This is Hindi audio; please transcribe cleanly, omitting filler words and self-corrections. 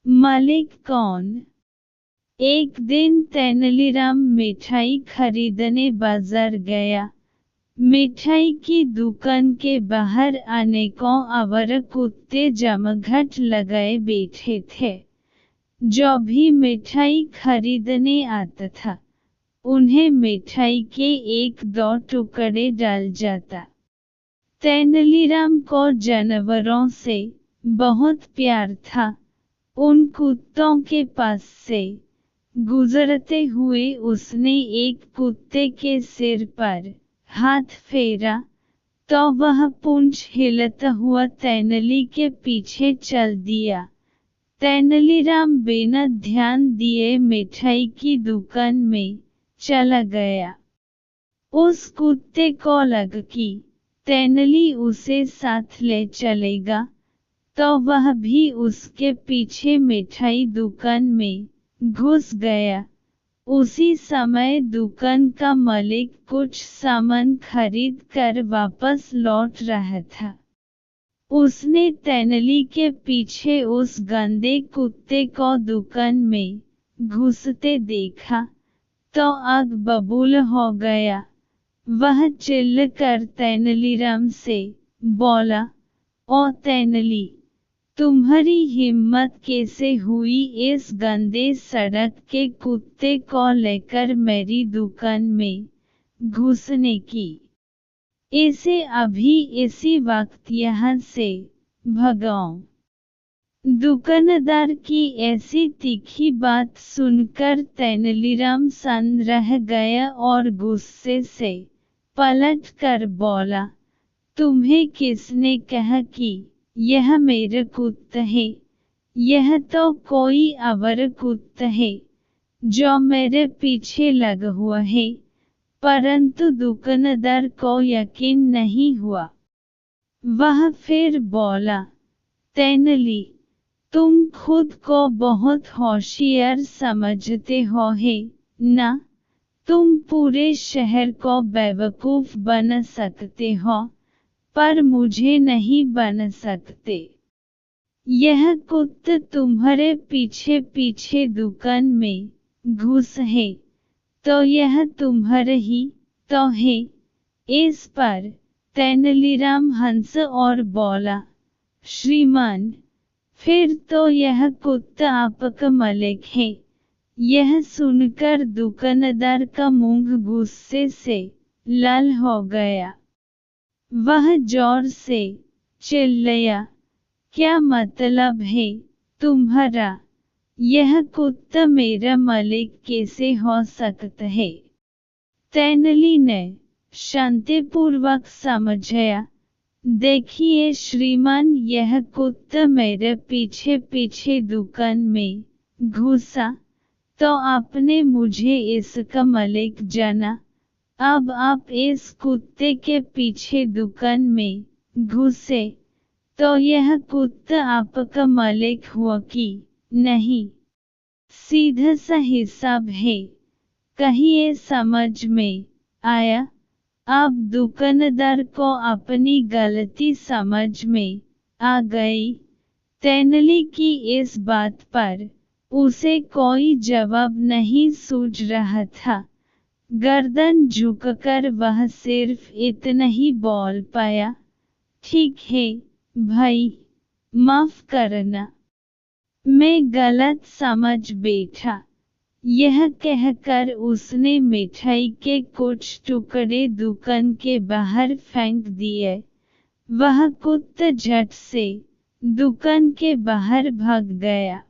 मालिक कौन? एक दिन तेनालीराम मिठाई खरीदने बाजार गया। मिठाई की दुकान के बाहर अनेकों आवारा कुत्ते जमघट लगाए बैठे थे। जो भी मिठाई खरीदने आता था, उन्हें मिठाई के एक दो टुकड़े डाल जाता। तेनालीराम को जानवरों से बहुत प्यार था। उन कुत्तों के पास से गुजरते हुए उसने एक कुत्ते के सिर पर हाथ फेरा, तो वह पूंछ हिलाता हुआ तेनाली के पीछे चल दिया। तेनालीराम बिना ध्यान दिए मिठाई की दुकान में चला गया। उस कुत्ते को लगा कि तेनाली उसे साथ ले चलेगा, तो वह भी उसके पीछे मिठाई दुकान में घुस गया। उसी समय दुकान का मालिक कुछ सामान खरीद कर वापस लौट रहा था। उसने तेनाली के पीछे उस गंदे कुत्ते को दुकान में घुसते देखा, तो आग बबूल हो गया। वह चिल्लाकर तेनालीराम से बोला, ओ तेनाली, तुम्हारी हिम्मत कैसे हुई इस गंदे सड़क के कुत्ते को लेकर मेरी दुकान में घुसने की? इसे अभी इसी वक्त यहाँ से भगाओ। दुकानदार की ऐसी तीखी बात सुनकर तेनालीराम सन्न रह गया और गुस्से से पलट कर बोला, तुम्हें किसने कहा कि यह मेरा कुत्ता है? यह तो कोई आवारा कुत्ता है जो मेरे पीछे लगा हुआ है। परंतु दुकानदार को यकीन नहीं हुआ। वह फिर बोला, तेनाली, तुम खुद को बहुत होशियार समझते हो है ना? तुम पूरे शहर को बेवकूफ बना सकते हो, पर मुझे नहीं बना सकते। यह कुत्ता तुम्हारे पीछे पीछे दुकान में घुस है, तो यह तुम्हारा ही तो है। इस पर तेनालीराम हंसा और बोला, श्रीमान, फिर तो यह कुत्ता आपका मालिक है। यह सुनकर दुकानदार का मुंह गुस्से से लाल हो गया। वह जोर से चिल्लाया, क्या मतलब है तुम्हारा? यह कुत्ता मेरा मालिक कैसे हो सकता है? तेनाली ने शांतिपूर्वक समझाया, देखिए श्रीमान, यह कुत्ता मेरे पीछे पीछे दुकान में घुसा, तो आपने मुझे इसका मालिक जाना। अब आप इस कुत्ते के पीछे दुकान में घुसे, तो यह कुत्ता आपका मालिक हुआ कि नहीं? सीधा सा हिसाब है। कहीं ये समझ में आया? अब दुकानदार को अपनी गलती समझ में आ गई। तेनाली की इस बात पर उसे कोई जवाब नहीं सूझ रहा था। गर्दन झुककर वह सिर्फ इतना ही बोल पाया, ठीक है भाई, माफ करना, मैं गलत समझ बैठा। यह कहकर उसने मिठाई के कुछ टुकड़े दुकान के बाहर फेंक दिए। वह कुत्ता झट से दुकान के बाहर भाग गया।